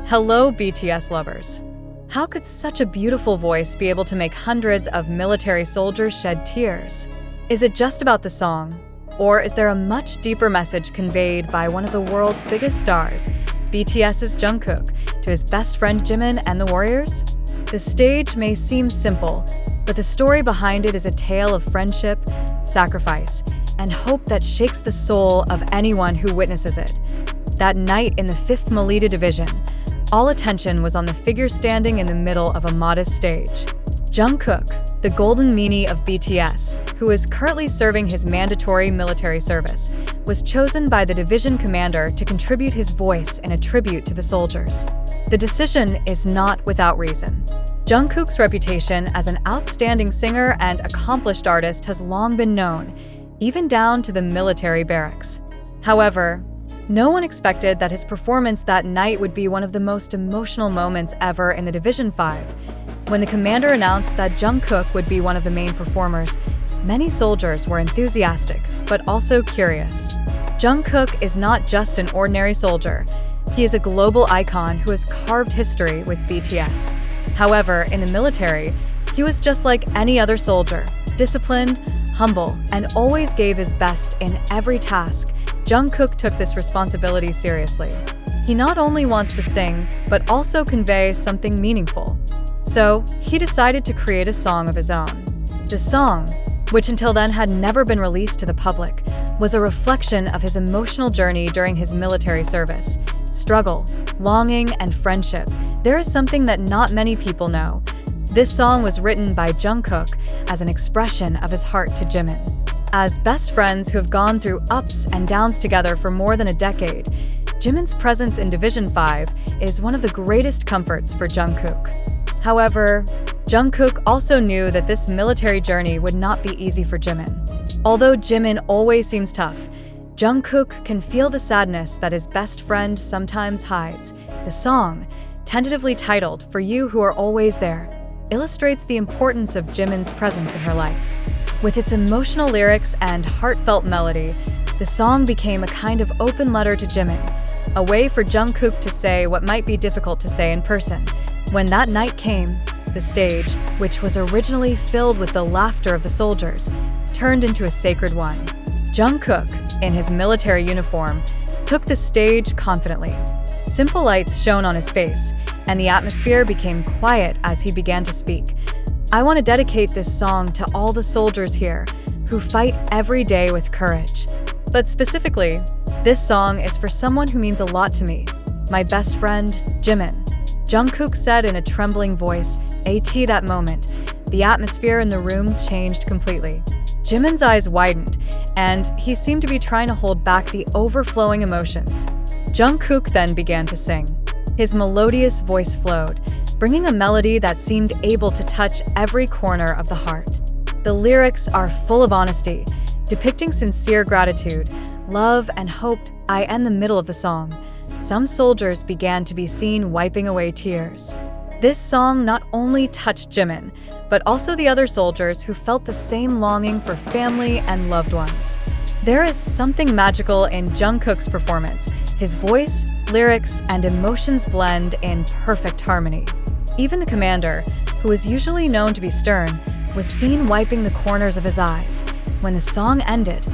Hello, BTS lovers. How could such a beautiful voice be able to make hundreds of military soldiers shed tears? Is it just about the song? Or is there a much deeper message conveyed by one of the world's biggest stars, BTS's Jungkook, to his best friend Jimin and the Warriors? The stage may seem simple, but the story behind it is a tale of friendship, sacrifice, and hope that shakes the soul of anyone who witnesses it. That night in the 5th Melita Division, all attention was on the figure standing in the middle of a modest stage. Jungkook, the golden meanie of BTS, who is currently serving his mandatory military service, was chosen by the division commander to contribute his voice in a tribute to the soldiers. The decision is not without reason. Jungkook's reputation as an outstanding singer and accomplished artist has long been known, even down to the military barracks. However, no one expected that his performance that night would be one of the most emotional moments ever in the Division 5. When the commander announced that Jungkook would be one of the main performers, many soldiers were enthusiastic, but also curious. Jungkook is not just an ordinary soldier. He is a global icon who has carved history with BTS. However, in the military, he was just like any other soldier, disciplined, humble, and always gave his best in every task. Jungkook took this responsibility seriously. He not only wants to sing, but also convey something meaningful. So, he decided to create a song of his own. The song, which until then had never been released to the public, was a reflection of his emotional journey during his military service. Struggle, longing, and friendship. There is something that not many people know. This song was written by Jungkook as an expression of his heart to Jimin. As best friends who have gone through ups and downs together for more than a decade, Jimin's presence in Division 5 is one of the greatest comforts for Jungkook. However, Jungkook also knew that this military journey would not be easy for Jimin. Although Jimin always seems tough, Jungkook can feel the sadness that his best friend sometimes hides. The song, tentatively titled "For You Who Are Always There," illustrates the importance of Jimin's presence in her life. With its emotional lyrics and heartfelt melody, the song became a kind of open letter to Jimin, a way for Jungkook to say what might be difficult to say in person. When that night came, the stage, which was originally filled with the laughter of the soldiers, turned into a sacred one. Jungkook, in his military uniform, took the stage confidently. Simple lights shone on his face, and the atmosphere became quiet as he began to speak. I want to dedicate this song to all the soldiers here who fight every day with courage. But specifically, this song is for someone who means a lot to me, my best friend, Jimin. Jungkook said in a trembling voice, "At that moment, the atmosphere in the room changed completely." Jimin's eyes widened, and he seemed to be trying to hold back the overflowing emotions. Jungkook then began to sing. His melodious voice flowed, bringing a melody that seemed able to touch every corner of the heart. The lyrics are full of honesty, depicting sincere gratitude, love, and hope. In the middle of the song, some soldiers began to be seen wiping away tears. This song not only touched Jimin, but also the other soldiers who felt the same longing for family and loved ones. There is something magical in Jungkook's performance. His voice, lyrics, and emotions blend in perfect harmony. Even the commander, who is usually known to be stern, was seen wiping the corners of his eyes. When the song ended,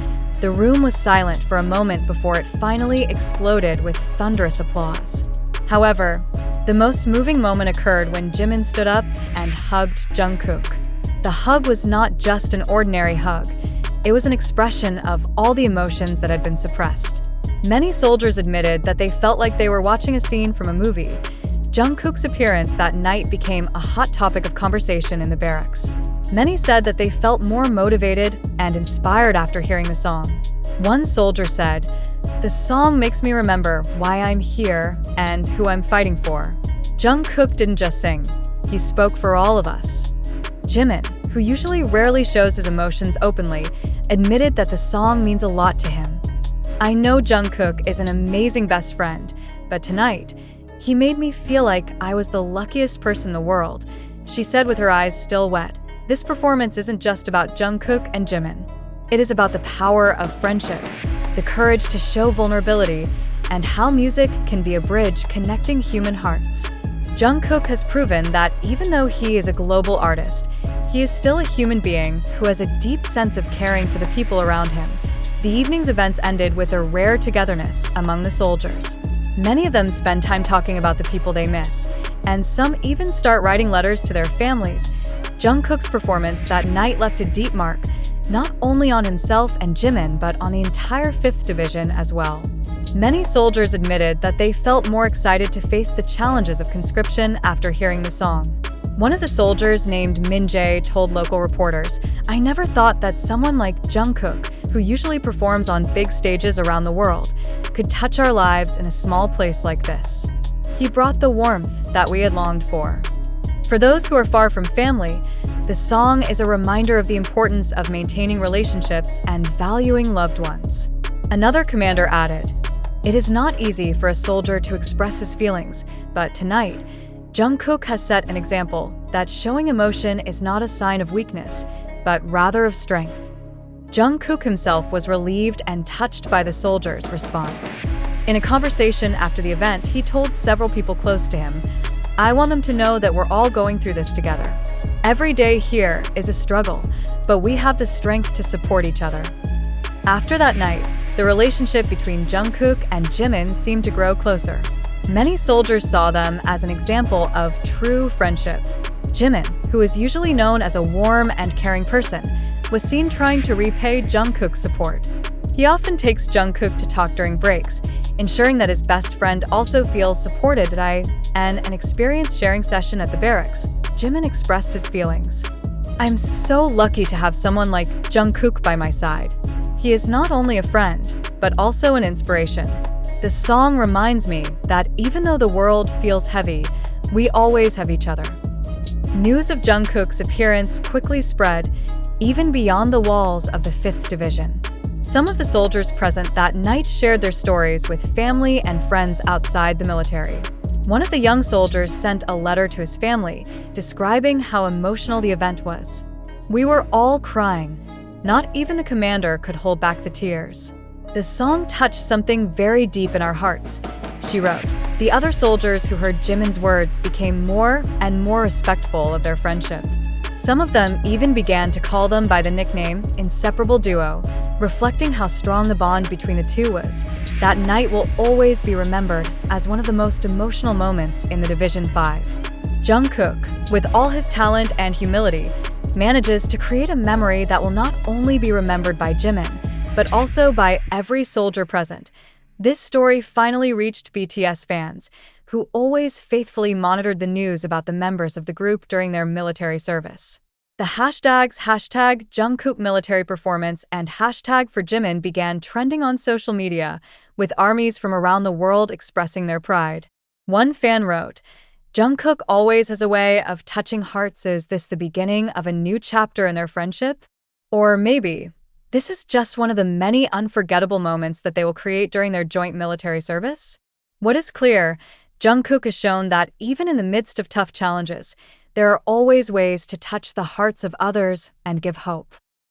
the room was silent for a moment before it finally exploded with thunderous applause. However, the most moving moment occurred when Jimin stood up and hugged Jungkook. The hug was not just an ordinary hug. It was an expression of all the emotions that had been suppressed. Many soldiers admitted that they felt like they were watching a scene from a movie. Jungkook's appearance that night became a hot topic of conversation in the barracks. Many said that they felt more motivated and inspired after hearing the song. One soldier said, "The song makes me remember why I'm here and who I'm fighting for." Jungkook didn't just sing, he spoke for all of us. Jimin, who usually rarely shows his emotions openly, admitted that the song means a lot to him. "I know Jungkook is an amazing best friend, but tonight, he made me feel like I was the luckiest person in the world," she said with her eyes still wet. This performance isn't just about Jungkook and Jimin. It is about the power of friendship, the courage to show vulnerability, and how music can be a bridge connecting human hearts. Jungkook has proven that even though he is a global artist, he is still a human being who has a deep sense of caring for the people around him. The evening's events ended with a rare togetherness among the soldiers. Many of them spend time talking about the people they miss, and some even start writing letters to their families. Jungkook's performance that night left a deep mark, not only on himself and Jimin, but on the entire 5th Division as well. Many soldiers admitted that they felt more excited to face the challenges of conscription after hearing the song. One of the soldiers, named Min Jae, told local reporters, "I never thought that someone like Jungkook, who usually performs on big stages around the world, could touch our lives in a small place like this. He brought the warmth that we had longed for." For those who are far from family, the song is a reminder of the importance of maintaining relationships and valuing loved ones. Another commander added, "It is not easy for a soldier to express his feelings, but tonight, Jungkook has set an example that showing emotion is not a sign of weakness, but rather of strength." Jungkook himself was relieved and touched by the soldiers' response. In a conversation after the event, he told several people close to him, "I want them to know that we're all going through this together. Every day here is a struggle, but we have the strength to support each other." After that night, the relationship between Jungkook and Jimin seemed to grow closer. Many soldiers saw them as an example of true friendship. Jimin, who is usually known as a warm and caring person, was seen trying to repay Jungkook's support. He often takes Jungkook to talk during breaks, ensuring that his best friend also feels supported. In an experience sharing session at the barracks, Jimin expressed his feelings. "I'm so lucky to have someone like Jungkook by my side. He is not only a friend, but also an inspiration. The song reminds me that even though the world feels heavy, we always have each other." News of Jungkook's appearance quickly spread, even beyond the walls of the 5th Division. Some of the soldiers present that night shared their stories with family and friends outside the military. One of the young soldiers sent a letter to his family, describing how emotional the event was. "We were all crying. Not even the commander could hold back the tears. The song touched something very deep in our hearts," she wrote. The other soldiers who heard Jimin's words became more and more respectful of their friendship. Some of them even began to call them by the nickname Inseparable Duo, reflecting how strong the bond between the two was. That night will always be remembered as one of the most emotional moments in the Division 5. Jungkook, with all his talent and humility, manages to create a memory that will not only be remembered by Jimin, but also by every soldier present. This story finally reached BTS fans, who always faithfully monitored the news about the members of the group during their military service. The hashtags #Jungkook military performance and #for Jimin began trending on social media, with armies from around the world expressing their pride. One fan wrote, "Jungkook always has a way of touching hearts. Is this the beginning of a new chapter in their friendship? Or maybe this is just one of the many unforgettable moments that they will create during their joint military service?" What is clear, Jungkook has shown that even in the midst of tough challenges, there are always ways to touch the hearts of others and give hope.